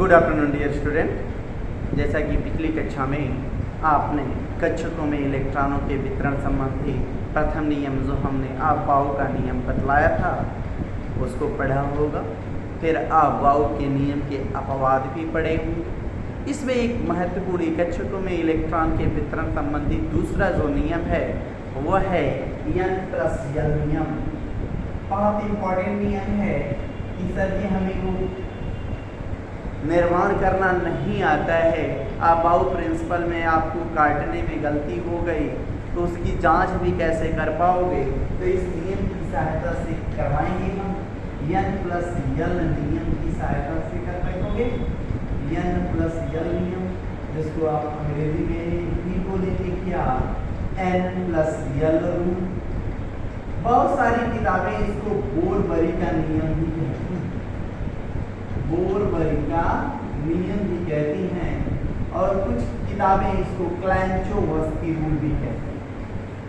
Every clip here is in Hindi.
Good afternoon dear student. जैसा कि पिछली कक्षा में आपने कक्षकों में इलेक्ट्रॉनों के वितरण संबंधी प्रथम नियम जो हमने आप-बाउ का नियम बतलाया था उसको पढ़ा होगा। फिर आप-बाउ के नियम के अपवाद भी पढ़े होंगे। इसमें एक महत्वपूर्ण कक्षकों में इलेक्ट्रॉन के वितरण संबंधी दूसरा जो नियम है वह है N+L नियम। बहुत इंपॉर्टेंट नियम है कि सर जी हमें को निर्माण करना नहीं आता है, आप-बाउ प्रिंसिपल में आपको काटने में गलती हो गई तो उसकी जांच भी कैसे कर पाओगे, तो इस नियम की सहायता से करवाएंगे हम। N+L नियम की सहायता से कर पाओगे। N+L नियम जिसको आप अंग्रेजी में भी बोलेंगे क्या, N+L रूल। बहुत सारी किताबें इसको बोर-बरी का नियम भी कहती हैं, बोर-बरी का नियम भी कहती हैं, और कुछ किताबें इसको क्लैंचोवस्की रूल भी कहती हैं,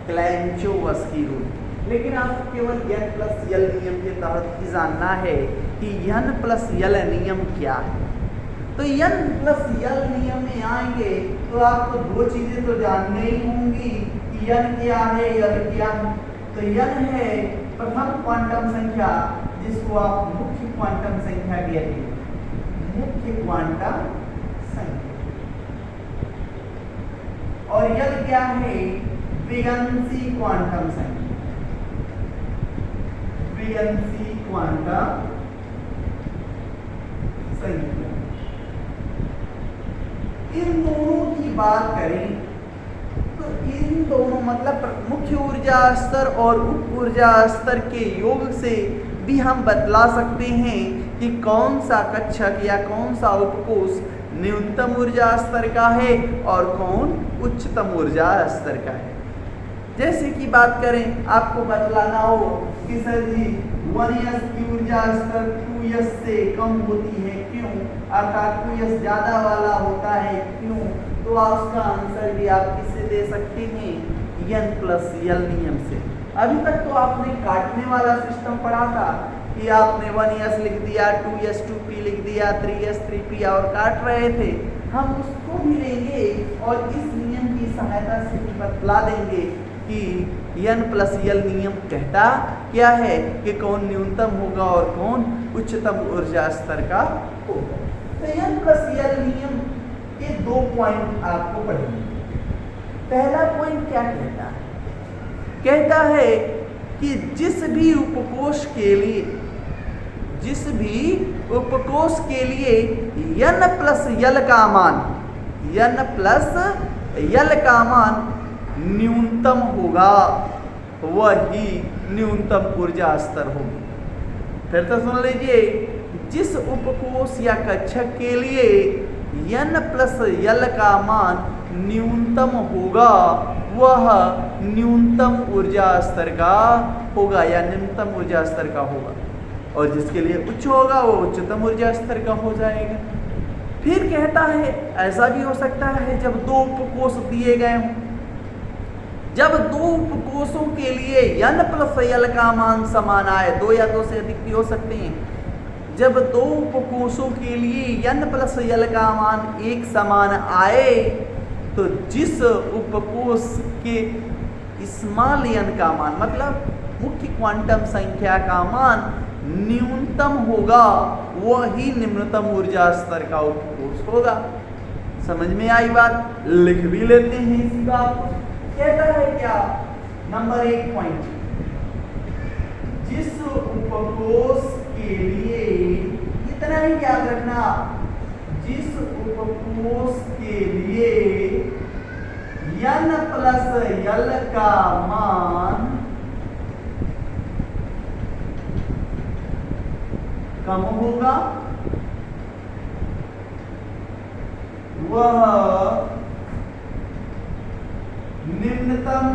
क्लैंचोवस्की रूल। लेकिन आपको केवल N+L नियम के तहत ही जानना है कि N+L नियम क्या है। तो N+L नियम में आएंगे तो आपको दो चीजें तो जाननी ही होंगी कि N क्या है, L क्या है। तो N है प्रथम क्वांटम संख्या जिसको आप मुख्य क्वांटम संख्या कहते हैं, मुख्य क्वांटम संख्या। और L क्या है, विगंसी क्वांटम संख्या, विगंसी क्वांटम संख्या। इन दोनों की बात करें तो इन दोनों मतलब मुख्य ऊर्जा स्तर और उप ऊर्जा स्तर के योग से भी हम बतला सकते हैं कि कौन सा कक्षक या कौन सा उपकोष न्यूनतम ऊर्जा स्तर का है और कौन उच्चतम ऊर्जा स्तर का है। जैसे कि बात करें, आपको बतलाना हो कि सर जी 1s की ऊर्जा स्तर 2s से कम होती है, क्यों, अर्थात 2s ज्यादा वाला होता है, क्यों, तो उसका आंसर भी आप किससे दे सकते हैं, N+L नियम से। अभी तक तो आपने काटने वाला सिस्टम पढ़ा था कि आपने 1s लिख दिया, 2s 2p लिख दिया, 3s 3p और काट रहे थे। हम उसको भी लेंगे और इस नियम की सहायता से भी बतला देंगे कि N+L नियम कहता क्या है कि कौन न्यूनतम होगा और कौन उच्चतम ऊर्जा स्तर का होगा। तो N+L नियम के दो पॉइंट आपको पढ़ेंगे। पहला पॉइंट क्या कहता है, कहता है कि जिस भी उपकोष के लिए N+L का मान, N+L का मान न्यूनतम होगा वही न्यूनतम ऊर्जा स्तर होगी। फिर तो सुन लीजिए, जिस उपकोष या कक्षक के लिए N+L का मान न्यूनतम होगा वह न्यूनतम ऊर्जा स्तर का होगा या न्यूनतम ऊर्जा स्तर का होगा, और जिसके लिए उच्च होगा वो उच्चतम ऊर्जा स्तर का हो जाएगा। फिर कहता है ऐसा भी हो सकता है जब दो उपकोष दिए गए हों, जब दो उपकोषों के लिए N+L का मान समान आए, दो या दो से अधिक भी हो सकते हैं, जब दो उपकोषों के लिए N+L का मान एक समान आए तो जिस उपकोष के स्मॉल n का मान मतलब मुख्य क्वांटम संख्या का मान न्यूनतम होगा वही निम्नतम ऊर्जा स्तर का उपकोष होगा। समझ में आई बात, लिख भी लेते हैं इसी बात को। कहता है क्या, नंबर 1 पॉइंट, जिस उपकोष के लिए, इतना ही याद रखना, जिस उपकोष के लिए N+L का मान कम होगा वह निम्नतम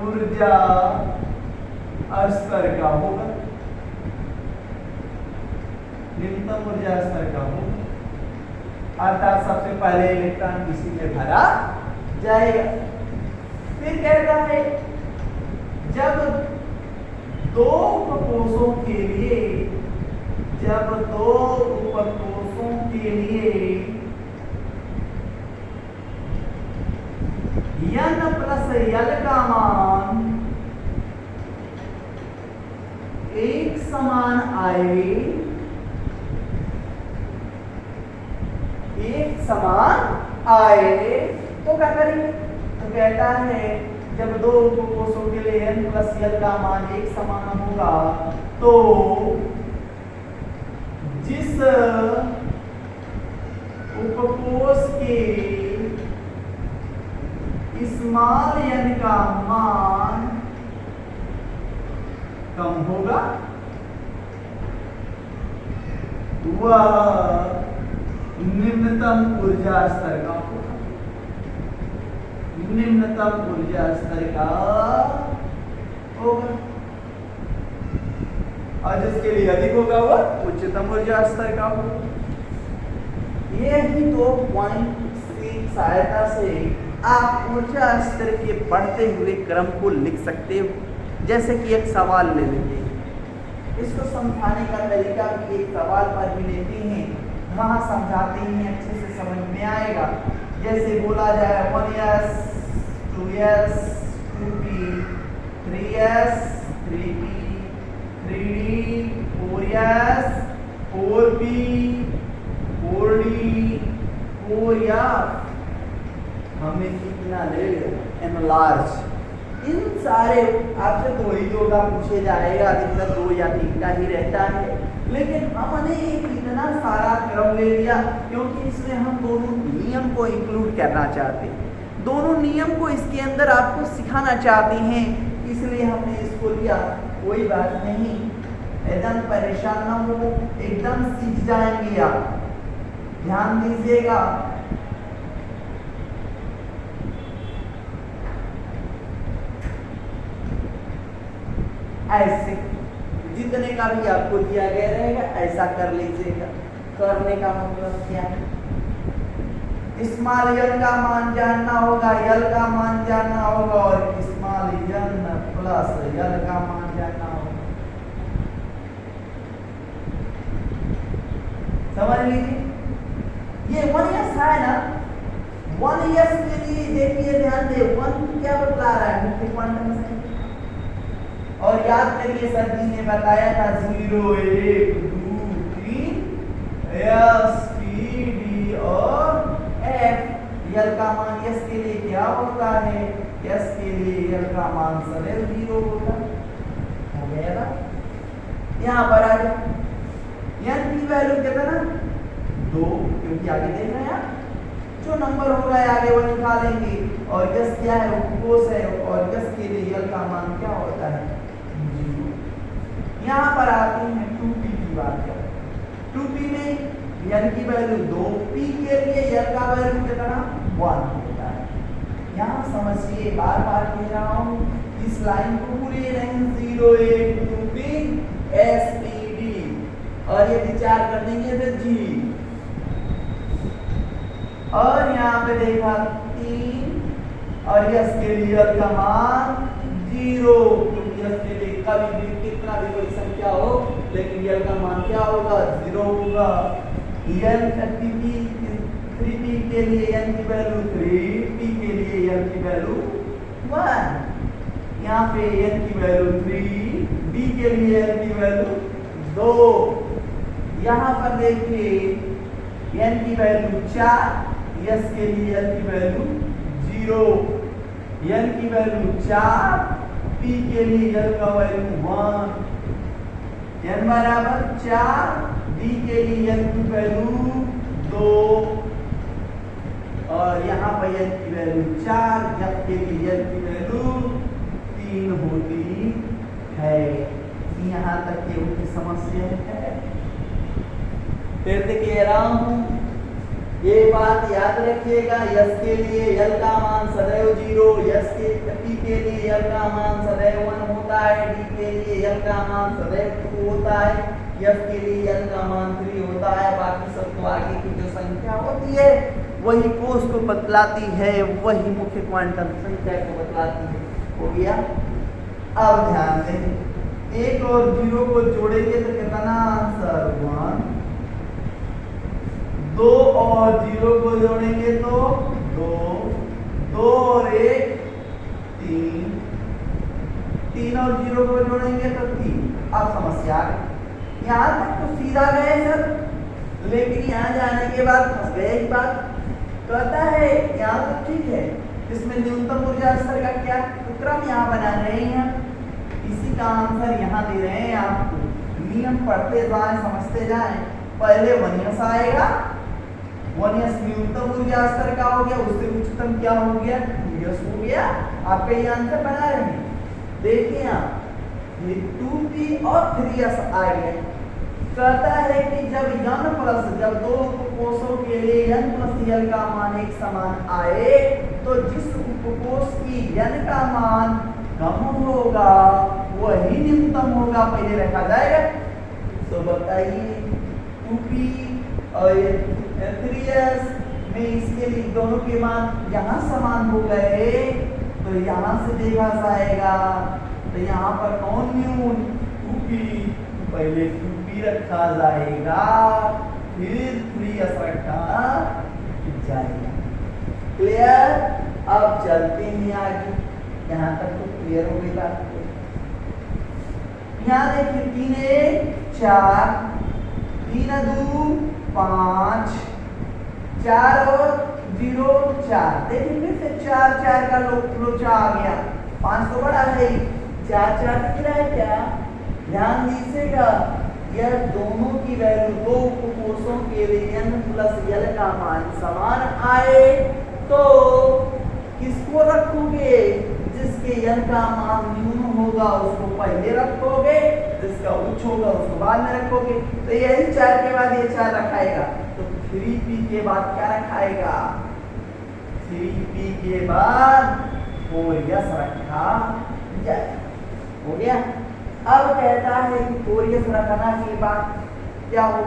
ऊर्जा स्तर का होगा, निम्नतम ऊर्जा स्तर का होगा, अर्थात सबसे पहले इलेक्ट्रॉन इसी में भरा जाएगा। फिर कहता है जब दो उपकोषों के लिए जब दो उपकोषों के लिए n प्लस l का मान एक समान आए, तो क्या करेंगे? तो कहता है जब दो उपकोषों के लिए n प्लस l का मान एक समान होगा तो जिस उपकोष के स्मॉल n का मान कम होगा वह निम्नतम ऊर्जा स्तर का होगा, निम्नतम ऊर्जा स्तर का होगा, और जिसके लिए अधिक होगा वह उच्चतम ऊर्जा स्तर का होगा। यही दो पॉइंट की सहायता से आप ऊर्जा स्तर के बढ़ते हुए क्रम को लिख सकते हो। जैसे कि एक सवाल ले लेते हैं, इसको समझाने का तरीका भी एक सवाल पर ही लेते हैं, वहां समझाते हैं, अच्छे से समझ में आएगा। जैसे बोला जाए 1s 2s 2p 3s 3p 3d 4s 4p 4d 4f हमें कितना ले एनलार्ज। इन सारे आपसे दो ही दो का पूछे जाएगा, अधिकतर दो या तीन का ही रहता है, लेकिन हमने इतना सारा क्रम ले लिया क्योंकि इसमें हम दोनों नियम को इंक्लूड करना चाहते हैं, दोनों नियम को इसके अंदर आपको सिखाना चाहते हैं, इसलिए हमने इसको लिया। कोई बात नहीं, एकदम परेशान ना हो, एकदम सीख जाएंगे आप, ध्यान दीजिएगा। ऐसे जितने का भी आपको दिया गया रहेगा ऐसा कर लीजिएगा। करने का मतलब क्या है? स्मॉल n का मान जानना होगा, l का मान जानना होगा और स्मॉल n प्लस l का मान जानना होगा। समझ लीजिए, ये 1s है ना, 1s के लिए देखिए ध्यान दे, 1 क्या बतला रहा है मुख्य क्वांटम संख्या, और याद करिए सर जी ने बताया था 0 1 2 3 s p d और f। l का मान s के लिए क्या होता है? s के लिए l का मान सदैव 0 होता है। हो गया ना? यहाँ पर आ जाए n की वैल्यू कितना 2, क्योंकि आगे देख रहे हैं आप, जो नंबर होगा आगे वो निकालेंगे, और s क्या है? उपकोष है, और s के लिए l का मान क्या होता है? यहाँ पर आते हैं 2p की बात करें, 2p में n की वैल्यू 2, p के लिए l का वैल्यू कितना 1 होता है। यहाँ समझिए, बार बार कह रहा हूँ, इस लाइन को पूरी नहीं 0 1 2 3 s p d, और ये विचार कर देंगे तो g, और यहाँ पे देखा 3, और s के लिए l का मान 0, क्योंकि s के लिए कभी भी कितना भी कोई संख्या हो, लेकिन l का मान क्या होगा? 0 होगा। n 3p के लिए n की वैल्यू 3, p के लिए n की वैल्यू 1, यहाँ पे n की वैल्यू 3, b के लिए n की वैल्यू 2, यहाँ पर देखिए n की वैल्यू 4, s के लिए n की वैल्यू 0, n की वैल्यू 4, p के लिए l का वैल्यू 1, n बराबर 4, d के लिए n की वैल्यू 2, और यहाँ पर n की वैल्यू 4, f के लिए n की वैल्यू 3 होती है। यहाँ तक ये उनकी समस्या है। फिर से कह रहा हूँ, ये बात याद रखिएगा, s के लिए l का मान सदैव 0, p के लिए l का मान सदैव 1 होता है, d के लिए l का मान सदैव 2 होता है, f के लिए l का मान 3 होता है। बाकी सब तो आगे की जो संख्या होती है वही कोष को बतलाती है, वही मुख्य क्वांटम संख्या को बतलाती है। हो गया? अब ध्यान दें, 1 और 0 को जोड़ेंगे तो कितना आंसर 1, 2 और 0 को जोड़ेंगे तो 2, 2 और 1 3, 3 और 0 को जोड़ेंगे तो 3। अब समस्या आ गई, यहाँ तक तो सीधा गए सर, लेकिन यहाँ जाने के बाद फंस गए एक बात। कहता है यहाँ तो ठीक है, इसमें न्यूनतम ऊर्जा स्तर का क्या क्रम यहाँ बना रहे हैं, इसी का आंसर यहाँ दे रहे हैं आपको। नियम पढ़ते जाएं, समझते जाएं। पहले 1s आएगा, 1s न्यूनतम ऊर्जा स्तर का हो गया, उससे उच्चतम क्या हो गया 2s हो गया। आपका ये आंसर बना रहे हैं। देखिए आप ये 2p और 3s आ गया। कहता है कि जब दो उपकोषों के लिए n प्लस l का मान एक समान आए तो जिस उपकोष की n का मान कम होगा वही न्यूनतम होगा, पहले रखा जाएगा। तो बताइए 2p और 3s में इसके लिए दोनों के मान यहाँ समान हो गए तो यहाँ से देखा जाएगा तो यहाँ पर कौन न्यून 2p, पहले 2p रखा जाएगा फिर 3s रखा जाएगा। क्लियर? अब चलते हैं आगे, यहाँ तक तो क्लियर हो गई बात। यहाँ देखिए 3 1 4, 3 2 5, 4 और 0 4। देखिए फिर से 4 4 का लोचा आ गया, 5 तो बड़ा है, 4 4 दिख रहा है क्या? ध्यान दीजिएगा, यह दोनों की वैल्यू दो उपकोषों के लिए n प्लस l का मान समान आए तो किसको रखोगे? जिसके n का मान न्यून होगा उसको पहले रखोगे, जिसका उच्च होगा उसको बाद में रखोगे। तो यही 4 के बाद ये 4 रखाएगा, तो 3p के बाद क्या रखाएगा? 3p के बाद 4s रखा जाए। हो गया। अब कहता है कि 4s रखना के बाद क्या हो?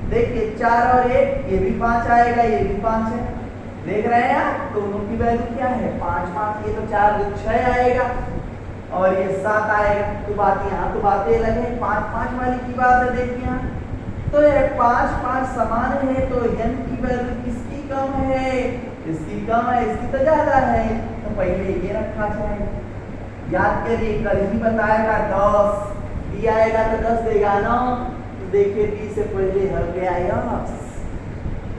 देखिए 4 और 1 ये भी 5 आएगा, ये भी 5 है। देख रहे हैं आप दोनों की वैल्यू क्या है 5 5, ये तो 4 2 6 आएगा और ये 7 आएगा। तो बात यहाँ तो बातें अलग है, 5 5 वाली की बात है। देखिए यहाँ तो ये 5 5 समान है तो n की वैल्यू किसकी कम है? इसकी कम है, इसकी तो ज्यादा है, तो पहले ये रखा जाए। याद करिए कल ही बताया था 10 डी आएगा तो 10 देगा ना, तो देखिए डी से पहले हल गया यस।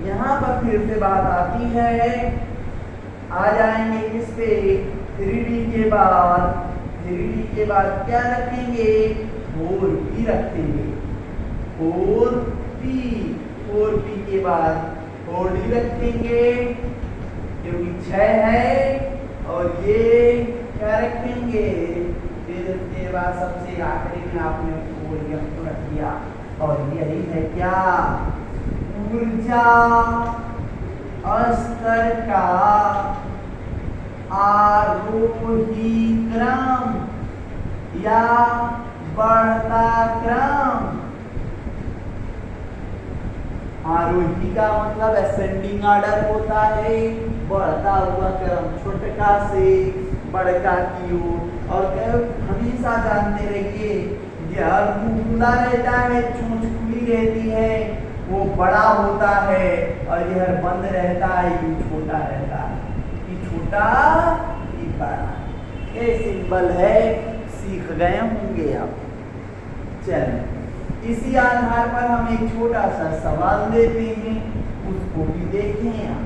यहाँ पर फिर से बात आती है, आ जाएंगे किस पे? 3D के बाद क्या रखेंगे? 4p रखेंगे, 4p के बाद 4d रखेंगे क्योंकि 6 है, और ये क्या रखेंगे? फिर उसके बाद सबसे आखिरी में आपने 4s रख दिया, और यही है क्या? ऊर्जा स्तर का आरोही क्रम या बढ़ता क्रम। आरोही का मतलब असेंडिंग ऑर्डर होता है, बढ़ता हुआ क्रम छोटका से बड़का की ओर। और हमेशा जानते रहिए यह खुला रहता है, चोंच खुली रहती है, वो बड़ा होता है, और यह बंद रहता है, ये छोटा रहता है। ये छोटा ये बड़ा, ये सिंबल है, सीख गए होंगे आप। चलिए इसी आधार पर हम एक छोटा सा सवाल देते हैं, उसको भी देखें आप।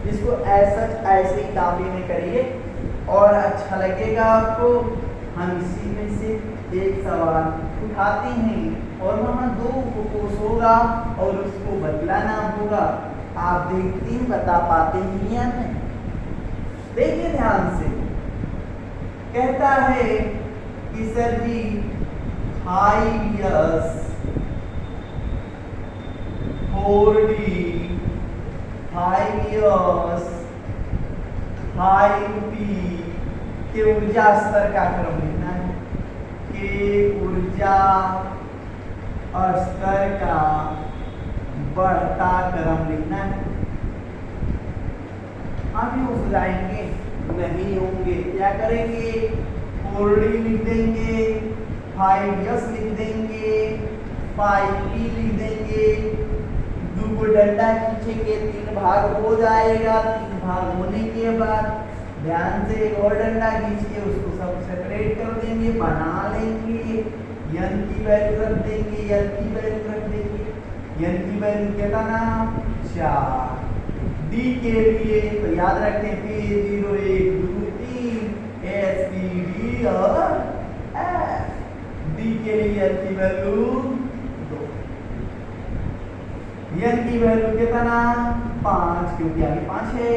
इसको ऐसे ही दाबी में करिए और अच्छा लगेगा आपको। हम इसी में से एक सवाल उठाते हैं और वहाँ 2 उपकोष होगा और उसको बदलाना होगा। आप देखते हैं बता पाते हैं या नहीं? देखिए ध्यान से, कहता है कि सर जी 5s 4d 5s 5p के ऊर्जा स्तर का क्रम लिखना है, के ऊर्जा स्तर का बढ़ता क्रम लिखना है। आप ये हो जाएंगे नहीं होंगे। क्या करेंगे, 4D लिख देंगे, 5s लिख देंगे, 5p लिख देंगे, 2 को डंडा खींचेंगे, 3 भाग हो जाएगा। 3 भाग होने के बाद ध्यान से एक और डंडा खींच के उसको सब सेपरेट कर देंगे, बना लेंगे। n की वैल्यू रख देंगे, l की वैल्यू रख देंगे। n की वैल्यू कितना, 4। d के लिए तो याद रखें P0 1 2 3 S P D और F। d के लिए l की वैल्यू 2, n की वैल्यू कितना 5 क्योंकि आगे 5 है।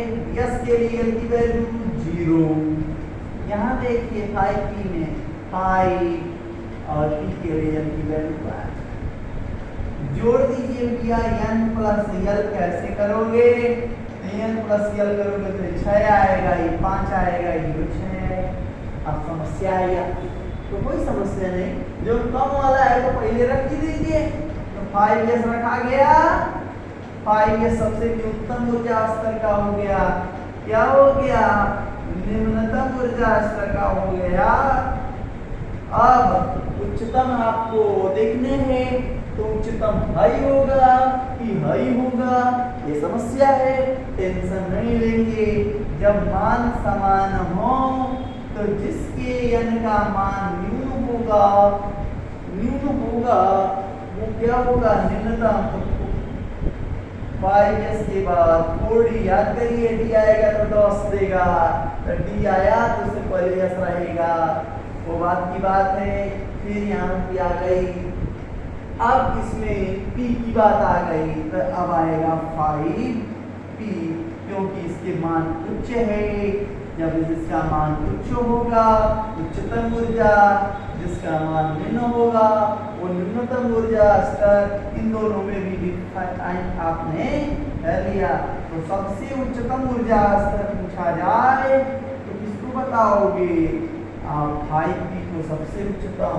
s के लिए l की वैल्यू 0। यहाँ देखिए 5p में 5 और p के लिए l की वैल्यू 5। जोड़ दीजिए भैया n प्लस l कैसे करोगे, n प्लस l करोगे तो 6 आएगा, ये 5 आएगा, ये 6 आएगा। अब समस्या आई आपकी, तो कोई समस्या नहीं, जो कम वाला है तो पहले रख ही दीजिए। तो 5s रखा गया, 5s सबसे न्यूनतम ऊर्जा स्तर का हो गया। क्या हो गया, निम्नतम ऊर्जा स्तर का हो गया। अब उच्चतम आपको देखने हैं, तो उच्चतम हाई होगा कि हाई होगा, ये समस्या है, टेंशन नहीं लेंगे। जब मान समान हो तो जिसके n का मान न्यून होगा वो क्या होगा, निम्नतम। 5s के बाद 4d याद करिए, d आएगा तो डॉस देगा, तो d आया तो उससे पहले s रहेगा, वो बात की बात है। फिर यहाँ पे आ गई, अब इसमें p की बात आ गई, तो अब आएगा 5p क्योंकि इसके मान उच्च है। जब इसका मान उच्च होगा, उच्चतम ऊर्जा, जिसका मान निम्न होगा वो निम्नतम ऊर्जा स्तर। इन दोनों में भी डिफाइन आपने कर लिया। तो सबसे उच्चतम ऊर्जा स्तर पूछा जाए तो किसको बताओगे, आप 5p को सबसे उच्चतम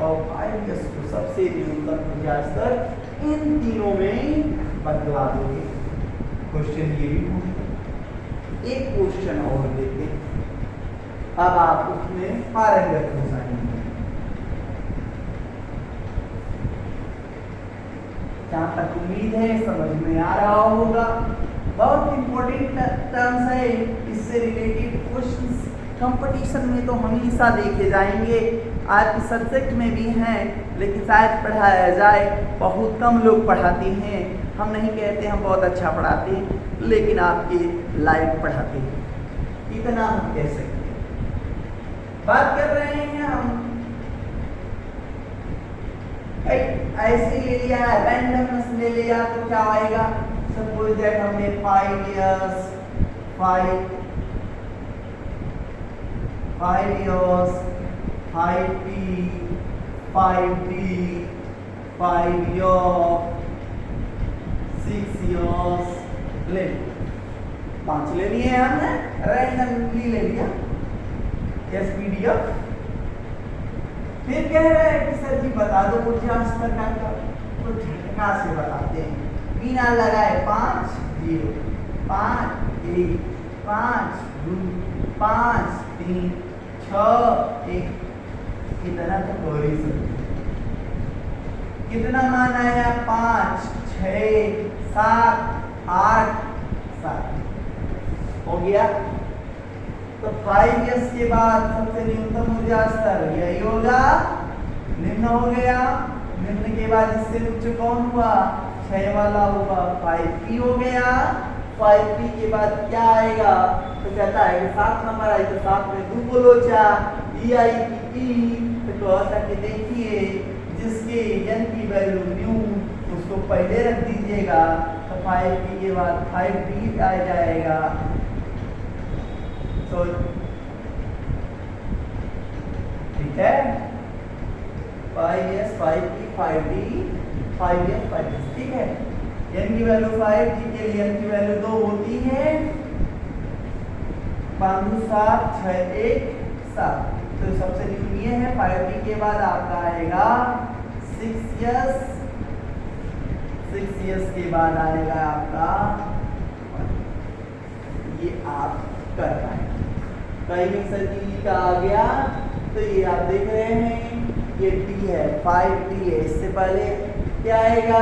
और 5s को सबसे न्यूनतम ऊर्जा स्तर, इन तीनों में बदला दोगे। क्वेश्चन ये भी पूछा। एक क्वेश्चन और लेते हैं, अब आप उसमें पारंगत हो जाएंगे। जहां तक उम्मीद है समझ में आ रहा होगा। बहुत इंपॉर्टेंट टर्म्स है, इससे रिलेटेड क्वेश्चंस कंपटीशन में तो हमेशा देखे जाएंगे। आपके सब्जेक्ट में भी हैं, लेकिन शायद पढ़ाया जाए, बहुत कम लोग पढ़ाते हैं। हम नहीं कहते हम बहुत अच्छा पढ़ाते हैं, लेकिन आपके लायक पढ़ाते हैं, इतना हम कह सकते हैं। बात कर रहे हैं हम, ऐसे ले लिया, रैंडमनेस ले लिया तो क्या आएगा। सपोज दैट हमने 5 years 5p 5d 5 years 6 years ले 5 ले लिए हमने, रैंडमली ले लिया SPDF। फिर कह रहे हैं कि सर जी बता दो ऊर्जा स्तर का, तो झटका से बताते हैं, बिना लगाए 5 0 5 1 5 2 5 3 6 1, कितना तो कर ही सकते। कितना मान आया, 5 6 7 8 7 हो गया। तो 5s के बाद सबसे न्यूनतम ऊर्जा स्तर यही होगा, निम्न हो गया। निम्न के बाद इससे उच्च कौन हुआ, 6 वाला होगा, 5p हो गया। 5p के बाद क्या आएगा, तो कहता है कि 7 नंबर आई, तो 7 में 2 को लोचा, e आई की e, तो कहता कि देखिए जिसके n की वैल्यू न्यून उसको पहले रख दीजिएगा, तो 5p के बाद 5p आ जाएगा। तो ठीक है, 5s 5p 5d 5s 5s, ठीक है। n की वैल्यू 5, d के लिए n की वैल्यू 2 होती है, 5 2 7 6 1 7। तो सबसे न्यून ये है। 5d के बाद आपका आएगा 6s, 6s के बाद आएगा आपका, ये आप कर पाएंगे। कहीं भी सर जी का आ गया तो ये आप देख रहे हैं ये टी है 5t है। इससे पहले क्या आएगा,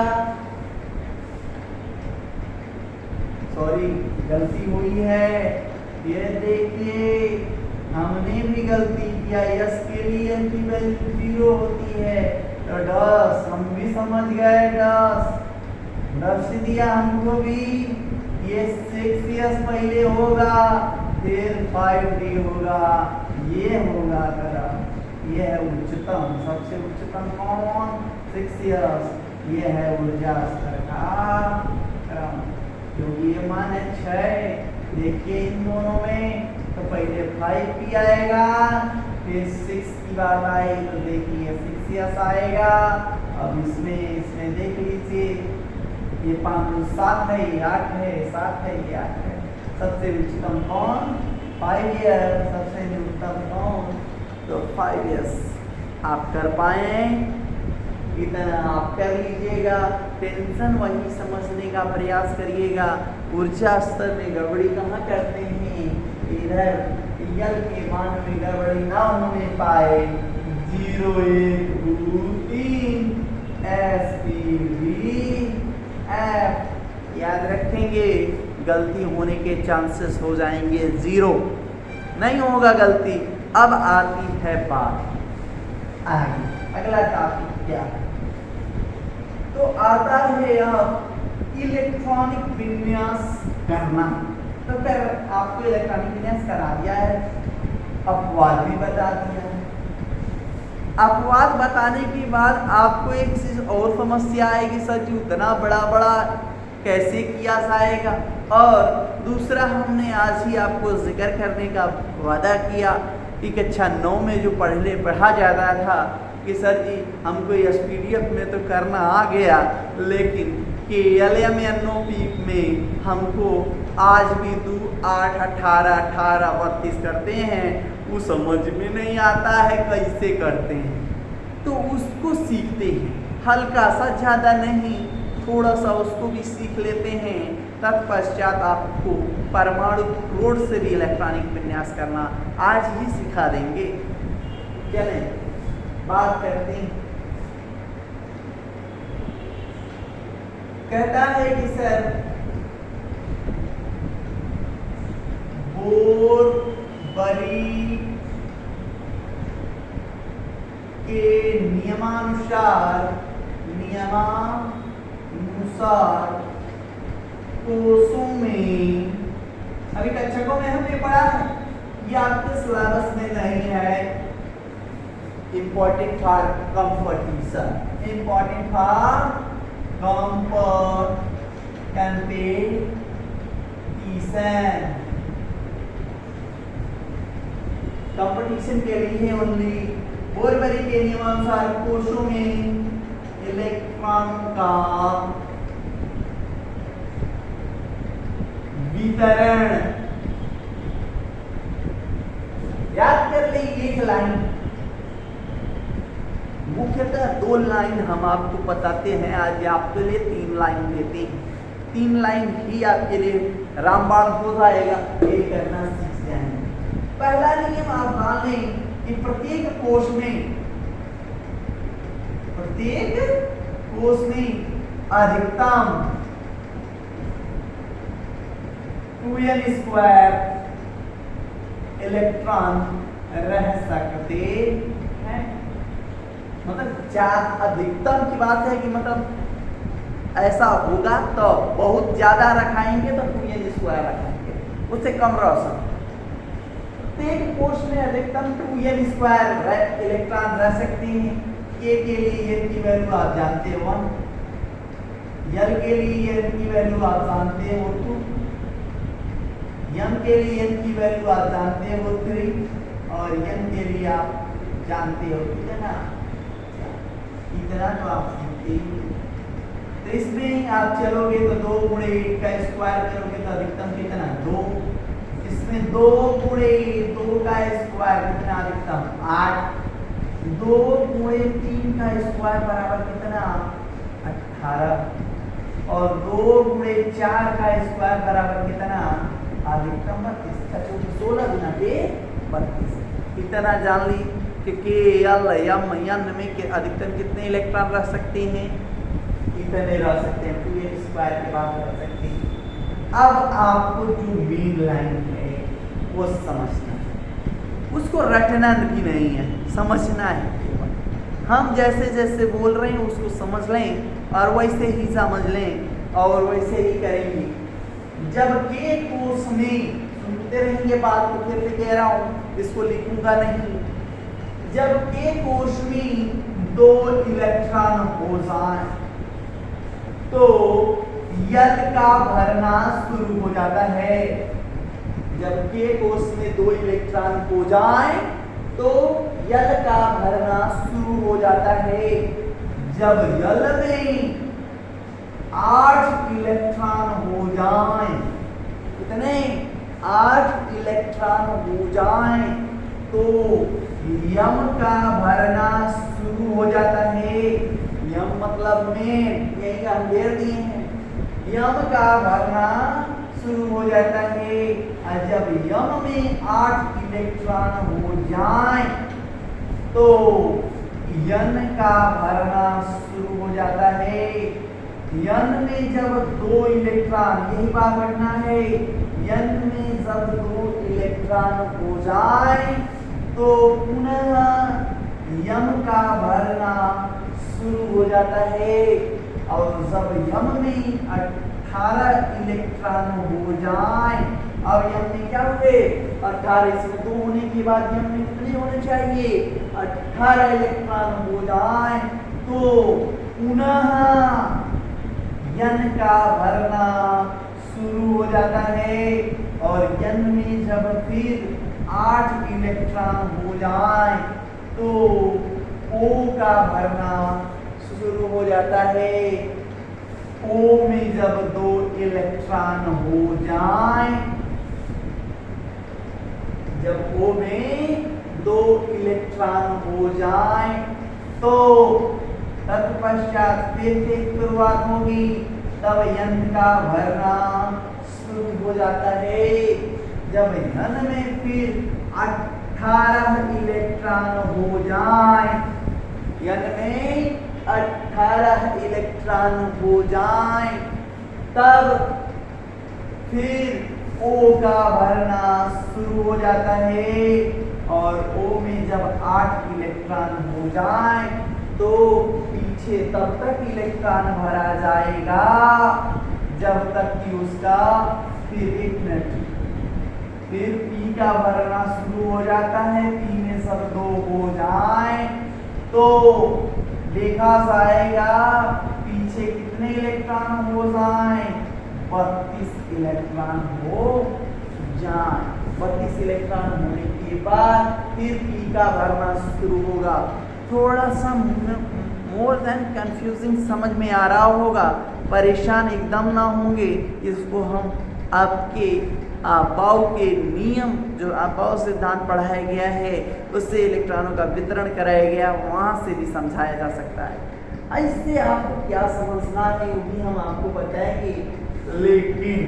सॉरी गलती हुई है, ये देखिए हमने भी गलती किया। यस के लिए n की वैल्यू 0 होती है तो डस हम भी समझ गए, डस दिया हमको भी। ये 6s पहले होगा फिर 5d होगा, ये होगा करा, ये है उच्चतम, सबसे उच्चतम कौन 6s, ये है ऊर्जा स्तर का क्रम, क्योंकि ये मान है 6। देखिए इन दोनों में तो पहले 5p आएगा फिर 6 की बात आई तो देखिए 6s आएगा। अब इसमें देख लीजिए ये 5 7 है, ये 8 है, 7 है, ये 8 है। सबसे उच्चतम कौन 5s, सबसे न्यूनतम कौन तो 5s। आप कर पाए इतना आप कर लीजिएगा, टेंशन वही समझने का प्रयास करिएगा। ऊर्जा स्तर में गड़बड़ी कहाँ करते हैं, इधर यल के मान में गड़बड़ी ना होने पाए। 0 1 2 3 S P V F याद रखेंगे, गलती होने के चांसेस हो जाएंगे 0, नहीं होगा गलती। अब आती है बात आगे, अगला टॉपिक क्या है तो आता है अब इलेक्ट्रॉनिक विन्यास करना। तो फिर आपको इलेक्ट्रॉनिक विन्यास करा दिया है, अपवाद भी बता दिया है। अपवाद बताने के बाद आपको एक चीज और समस्या आएगी, सर जी उतना बड़ा बड़ा कैसे किया जाएगा। और दूसरा हमने आज ही आपको जिक्र करने का वादा किया कि कक्षा 9 में जो पढ़ा जाता था कि सर जी हमको SPDF में तो करना आ गया, लेकिन KLM NOP में हमको आज भी 2 8 18 18 32 करते हैं, वो समझ में नहीं आता है कैसे करते हैं। तो उसको सीखते हैं, हल्का सा, ज़्यादा नहीं, थोड़ा सा उसको भी सीख लेते हैं। तत्पश्चात आपको परमाणु रोड से भी इलेक्ट्रॉनिक विन्यास करना आज ही सिखा देंगे। चलें बात करते हैं। कहता है कि सर बोरबरी के नियमानुसार कोषों में, अभी कक्षकों में हमने पढ़ा है, ये आपके सिलेबस में नहीं है। Important for competition, important for competition, competition के लिए ओनली। बोरबरी के नियमानुसार कोषों में इलेक्ट्रॉन का वितरण, याद कर ली एक लाइन, मुख्यतः 2 लाइन हम आपको बताते हैं, आज आपके लिए 3 लाइन देते हैं। 3 लाइन ही आपके लिए रामबाण हो जाएगा, ये करना सीख जाएंगे। पहला नियम आप मान लें कि प्रत्येक कोष में अधिकतम 2n² इलेक्ट्रॉन रह सकते हैं। मतलब अधिकतम की बात है कि मतलब ऐसा होगा तो बहुत ज्यादा रखाएंगे तो 2n² रखेंगे, उससे कम रह सकते। प्रत्येक कोष में अधिकतम 2n² इलेक्ट्रॉन रह सकते हैं। के के लिए n की वैल्यू आप जानते हो 1, L के लिए n की वैल्यू आप जानते हो 2, M के लिए n की वैल्यू आप जानते हो 3 और n के लिए आप जानते हो कितना, इतना तो आप सीखते ही। तो इसमें आप चलोगे तो 2 गुणे 8 का स्क्वायर करोगे तो अधिकतम कितना 2, इसमें 2 गुणे 2 का स्क्वायर कितना अधिकतम 8, 2 गुणे 3 का स्क्वायर बराबर कितना 18 और 2 गुणे 4 का स्क्वायर बराबर कितना अधिकतम 32, क्योंकि 16 गुना के 32। इतना जान ली कि के एल एम एन में के अधिकतम कितने इलेक्ट्रॉन रह सकते हैं, इतने रह सकते हैं, 2n स्क्वायर के बाद रह सकते हैं। अब आपको जो मेन लाइन है वो समझना है, उसको रटना भी नहीं है, समझना है केवल। हम जैसे जैसे बोल रहे हैं उसको समझ लें और वैसे ही समझ लें और वैसे ही करेंगे। जब के कोष में, सुनते रहेंगे बात को, फिर कह रहा हूं, इसको लिखूंगा नहीं। जब के कोष में 2 इलेक्ट्रॉन हो जाए तो यल का भरना शुरू हो जाता है। जब के कोष में 2 इलेक्ट्रॉन हो जाए तो यल का भरना शुरू हो जाता है। जब यल में 8 इलेक्ट्रॉन हो जाए, कितने, 8 इलेक्ट्रॉन हो जाए तो यम का भरना शुरू हो जाता है। यम मतलब में, यही हम दे दिए हैं, यम का भरना शुरू हो जाता है। और जब यम में 8 इलेक्ट्रॉन हो जाए तो यन का भरना शुरू हो जाता है। यन में जब 2 इलेक्ट्रॉन, यही बात रखना है, यन में जब 2 इलेक्ट्रॉन हो जाए तो पुनः यम का भरना शुरू हो जाता है। और जब यम में 18 इलेक्ट्रॉन हो जाए, अब यम में क्या हुए, 18, इसमें 2 होने के बाद यम में कितने होने चाहिए, 18 इलेक्ट्रॉन हो जाए तो पुनः यन का भरना शुरू हो जाता है। और यन में जब फिर 8 इलेक्ट्रॉन हो जाए तो ओ का भरना शुरू हो जाता है। ओ में जब 2 इलेक्ट्रॉन हो जाए, जब ओ में 2 इलेक्ट्रॉन हो जाए तो तत्पश्चात फिर से शुरुआत होगी, तब यन का भरना शुरू हो जाता है। जब यन में फिर 18 इलेक्ट्रॉन हो जाए, यन में 18 इलेक्ट्रॉन हो जाए तब फिर O का भरना शुरू हो जाता है। और O में जब 8 इलेक्ट्रॉन हो जाए तो पीछे तब तक इलेक्ट्रॉन भरा जाएगा जब तक कि उसका, फिर 1 मिनट, फिर P का भरना शुरू हो जाता है। P में सब 2 हो जाए तो देखा जाएगा पीछे कितने इलेक्ट्रॉन हो जाए, 32 इलेक्ट्रॉन हो जाए। 32 इलेक्ट्रॉन होने के बाद फिर P का भरना शुरू होगा। थोड़ा सा मोर देन कंफ्यूजिंग समझ में आ रहा होगा, परेशान एकदम ना होंगे। इसको हम आपके बाउ के नियम, जो बाउ सिद्धांत पढ़ाया गया है उससे इलेक्ट्रॉनों का वितरण कराया गया, वहाँ से भी समझाया जा सकता है। ऐसे आपको क्या समझना है वो भी हम आपको बताएंगे, लेकिन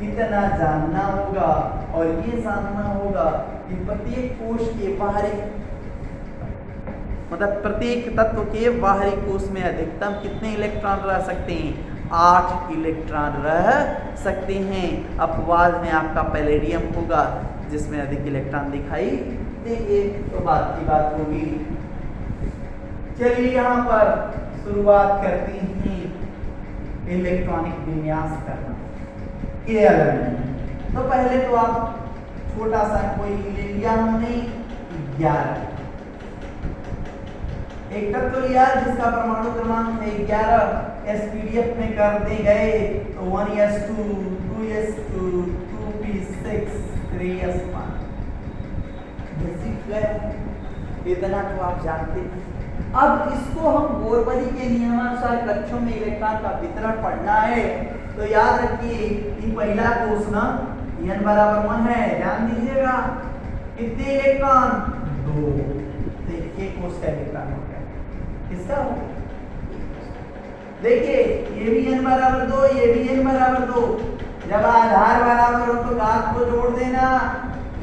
इतना जानना होगा और ये जानना होगा कि प्रत्येक कोश के बाहरी, मतलब प्रत्येक तत्व के बाहरी कोश में अधिकतम कितने इलेक्ट्रॉन रह सकते हैं, 8 इलेक्ट्रॉन रह सकते हैं। अपवाद में आपका पैलेडियम होगा जिसमें अधिक इलेक्ट्रॉन दिखाई देंगे, तो बात की बात होगी। चलिए यहाँ पर शुरुआत करते हैं इलेक्ट्रॉनिक विन्यास करना के अलग। तो पहले तो आप छोटा सा कोई ले लिया हमने 11, एक तत्व लिया जिसका परमाणु क्रमांक है 11, एसपीडीएफ में कर दे गए तो 1s2, 2s2, 2p6, 3s1, इतना तो आप जानते हैं। अब इसको हम बोरबरी के नियमानुसार कक्षों में इलेक्ट्रॉन का वितरण पढ़ना है, तो याद रखिए कि पहला कोश ना n बराबर 1 है, ध्यान दीजिएगा। कितने इलेक्ट्रॉन, 2, देखिए कोश का इलेक्ट्रॉन हो गया, किसका हो, देखिए ये भी n बराबर 2, ये भी n बराबर 2, जब आधार बराबर हो तो घात को जोड़ देना,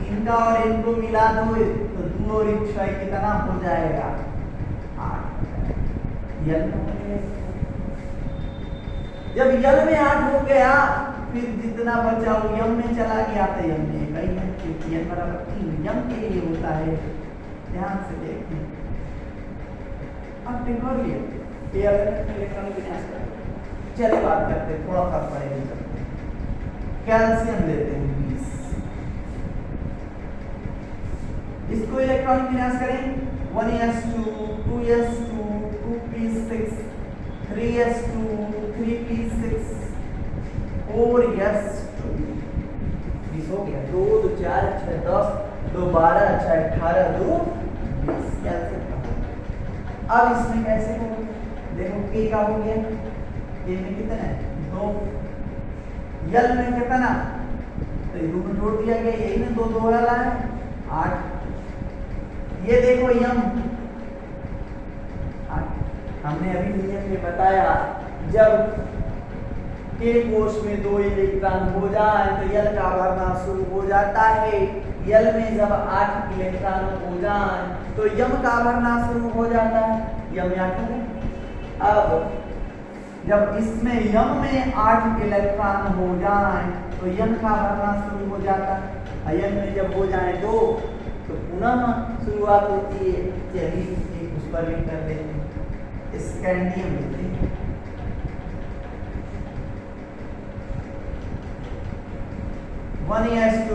इनका और इनको मिला दो तो 2 और 1 6 कितना हो जाएगा 8। यल में हो गया। जब यल में 8 हो गया फिर जितना बचा वो यम में चला गया तो यम में कहीं है, क्योंकि n बराबर 3 यम के लिए होता है। ध्यान से देखिए, अब देखो ये इलेक्ट्रॉनिक विन्यास का चलिए बात करते हैं, थोड़ा फर्क पड़ेगा। कैल्शियम लेते हैं 20, इसको इलेक्ट्रॉनिक विन्यास करें 1s2 2s2 2p6 3s2 3p6 4s2 20 हो गया। 2 2 4 6 10 2 12 6 18 2 20 कैल्शियम का। अब इसमें कैसे हो, देखो के का हो गया, के में कितना है 2, यल में कितना तो ये 2 में जोड़ दिया गया, यही ना 2 2 वाला है 8। ये देखो यम 8, हमने अभी नियम में बताया जब के कोश में 2 इलेक्ट्रॉन हो जाए तो यल का भरना शुरू हो जाता है। यल में जब 8 इलेक्ट्रॉन हो जाए तो यम का भरना शुरू हो जाता है। यम याद करें, अब जब इसमें यम में 8 इलेक्ट्रॉन हो जाए तो यम का भरना शुरू हो जाता है। यम में जब हो जाए 2 तो पुनः शुरुआत होती है। चलिए एक उस पर लिंक कर देते हैं, स्कैंडियम लेते हैं। One s2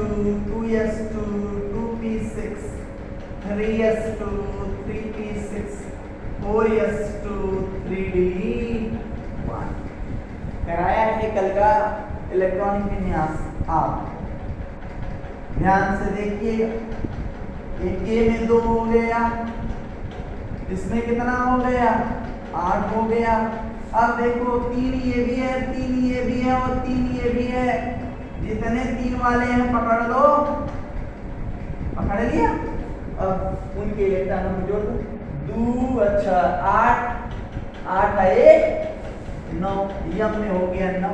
2s2 2p6 3s2 3p6 4s2 3d1 कराया है कल का इलेक्ट्रॉनिक विन्यास। आप ध्यान से देखिए, एक के में 2 हो गया, इसमें कितना हो गया 8 हो गया। अब देखो 3 ये भी है 3 ये भी है और 3 ये भी है, जितने 3 वाले हैं पकड़ लो, पकड़ लिया। अब उनके इलेक्ट्रॉनों को जोड़ दो 2 अच्छा 8 8 है 1 9, यम में हो गया 9।